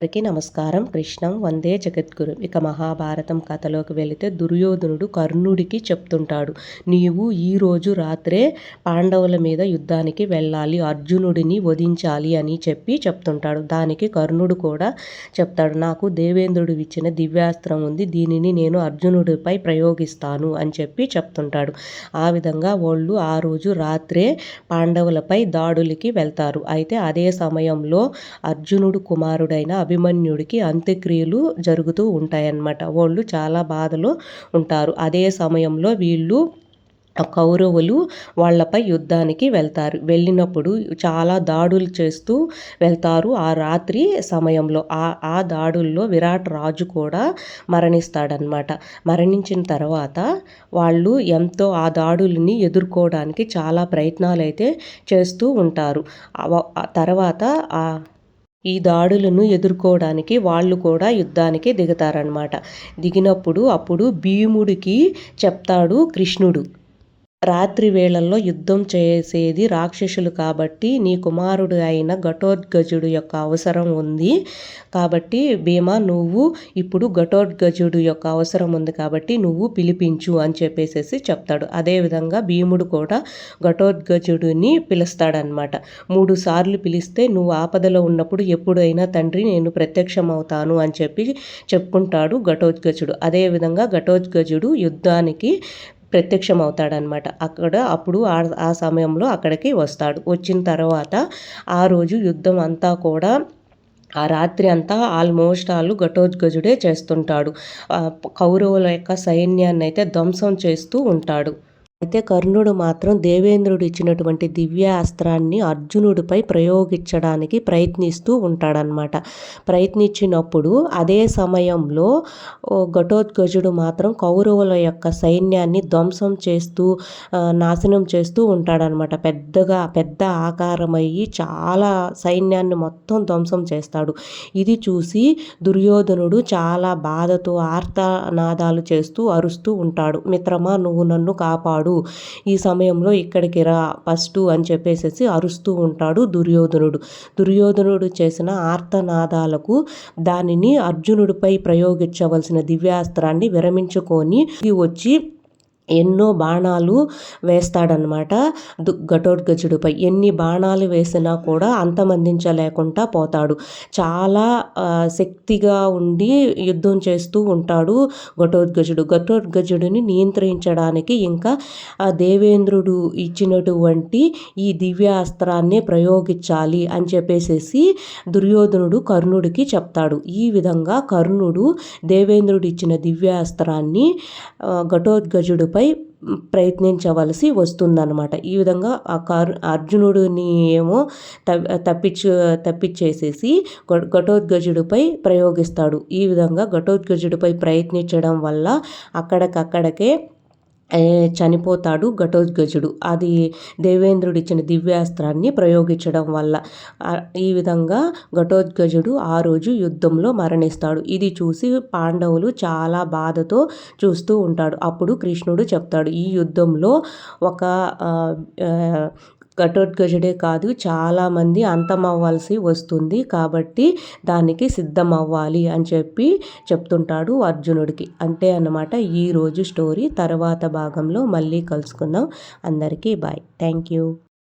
అందరికీ నమస్కారం. కృష్ణం వందే జగద్గురు. ఇక మహాభారతం కథలోకి వెళితే దుర్యోధనుడు కర్ణుడికి చెప్తుంటాడు, నీవు ఈరోజు రాత్రే పాండవుల మీద యుద్ధానికి వెళ్ళాలి, అర్జునుడిని వధించాలి అని చెప్తుంటాడు. దానికి కర్ణుడు కూడా చెప్తాడు, నాకు దేవేంద్రుడు ఇచ్చిన దివ్యాస్త్రం ఉంది, దీనిని నేను అర్జునుడిపై ప్రయోగిస్తాను అని చెప్తుంటాడు. ఆ విధంగా వాళ్ళు ఆ రోజు రాత్రే పాండవులపై దాడులకి వెళ్తారు. అయితే అదే సమయంలో అర్జునుడు కుమారుడైన అభిమన్యుడికి అంత్యక్రియలు జరుగుతూ ఉంటాయన్నమాట. వాళ్ళు చాలా బాధలో ఉంటారు. అదే సమయంలో వీళ్ళు కౌరవులు వాళ్ళపై యుద్ధానికి వెళ్తారు. వెళ్ళినప్పుడు చాలా దాడులు చేస్తూ వెళ్తారు. ఆ రాత్రి సమయంలో ఆ దాడుల్లో విరాట్ రాజు కూడా మరణిస్తాడనమాట. మరణించిన తర్వాత వాళ్ళు ఎంతో ఆ దాడుల్ని ఎదుర్కోవడానికి చాలా ప్రయత్నాలు అయితే చేస్తూ ఉంటారు. తర్వాత ఈ దాడులను ఎదుర్కోవడానికి వాళ్ళు కూడా యుద్ధానికి దిగుతారనమాట. అప్పుడు భీముడికి చెప్తాడు కృష్ణుడు, రాత్రి వేళల్లో యుద్ధం చేసేది రాక్షసులు కాబట్టి నీ కుమారుడు అయిన ఘటోత్కచుడు యొక్క అవసరం ఉంది. కాబట్టి భీమా, నువ్వు ఇప్పుడు ఘటోత్కచుడు యొక్క అవసరం ఉంది కాబట్టి నువ్వు పిలిపించు అని చెప్తాడు. అదేవిధంగా భీముడు కూడా ఘటోత్కచుడిని పిలుస్తాడనమాట. 3 సార్లు పిలిస్తే నువ్వు ఆపదలో ఉన్నప్పుడు ఎప్పుడైనా తండ్రి నేను ప్రత్యక్షం అవుతాను అని చెప్పుకుంటాడు ఘటోత్కచుడు. అదేవిధంగా ఘటోత్కచుడు యుద్ధానికి ప్రత్యక్షం అవుతాడనమాట. అప్పుడు ఆ సమయంలో అక్కడికి వస్తాడు. వచ్చిన తర్వాత ఆ రోజు యుద్ధం అంతా కూడా ఆ రాత్రి అంతా ఆల్మోస్ట్ ఘటోత్కచుడే చేస్తుంటాడు. కౌరవుల యొక్క సైన్యాన్ని అయితే ధ్వంసం చేస్తూ ఉంటాడు. అయితే కర్ణుడు మాత్రం దేవేంద్రుడు ఇచ్చినటువంటి దివ్య అస్త్రాన్ని అర్జునుడిపై ప్రయోగించడానికి ప్రయత్నిస్తూ ఉంటాడనమాట. ప్రయత్నించినప్పుడు అదే సమయంలో ఘటోత్కచుడు మాత్రం కౌరవుల యొక్క సైన్యాన్ని ధ్వంసం చేస్తూ నాశనం చేస్తూ ఉంటాడనమాట. పెద్ద ఆకారమయ్యి చాలా సైన్యాన్ని మొత్తం ధ్వంసం చేస్తాడు. ఇది చూసి దుర్యోధనుడు చాలా బాధతో ఆర్తనాదాలు చేస్తూ అరుస్తూ ఉంటాడు, మిత్రమా నువ్వు నన్ను కాపాడు, ఈ సమయంలో ఇక్కడికి రా ఫస్ట్ అని అరుస్తూ ఉంటాడు దుర్యోధనుడు చేసిన ఆర్తనాదాలకు దానిని అర్జునుడిపై ప్రయోగించవలసిన దివ్యాస్త్రాన్ని విరమించుకొని వచ్చి ఎన్నో బాణాలు వేస్తాడనమాట ఘటోత్కచుడిపై. ఎన్ని బాణాలు వేసినా కూడా అంతమందించలేకుండా పోతాడు. చాలా శక్తిగా ఉండి యుద్ధం చేస్తూ ఉంటాడు ఘటోత్కచుడిని నియంత్రించడానికి ఇంకా దేవేంద్రుడు ఇచ్చినటువంటి ఈ దివ్యాస్త్రాన్ని ప్రయోగించాలి అని దుర్యోధనుడు కర్ణుడికి చెప్తాడు. ఈ విధంగా కర్ణుడు దేవేంద్రుడు ఇచ్చిన దివ్యాస్త్రాన్ని ఘటోత్కచుడిపై ప్రయత్నించవలసి వస్తుందన్నమాట. ఈ విధంగా అర్జునుడిని ఏమో తప్పించేసేసి ఘటోత్కచుడిపై ప్రయోగిస్తాడు. ఈ విధంగా ఘటోత్కచుడిపై ప్రయత్నించడం వల్ల అక్కడికక్కడికే చనిపోతాడు ఘటోత్కచుడు, అది దేవేంద్రుడు ఇచ్చిన దివ్యాస్త్రాన్ని ప్రయోగించడం వల్ల. ఈ విధంగా ఘటోత్కచుడు ఆ రోజు యుద్ధంలో మరణిస్తాడు. ఇది చూసి పాండవులు చాలా బాధతో చూస్తూ ఉంటాడు. అప్పుడు కృష్ణుడు చెప్తాడు, ఈ యుద్ధంలో ఒక ఘటోత్కచుడే కాదు చాలామంది అంతమవ్వాల్సి వస్తుంది, కాబట్టి దానికి సిద్ధం అవ్వాలి అని చెప్తుంటాడు అర్జునుడికి. అంతే అన్నమాట ఈరోజు స్టోరీ. తర్వాత భాగంలో మళ్ళీ కలుసుకుందాం. అందరికీ బాయ్. Thank you.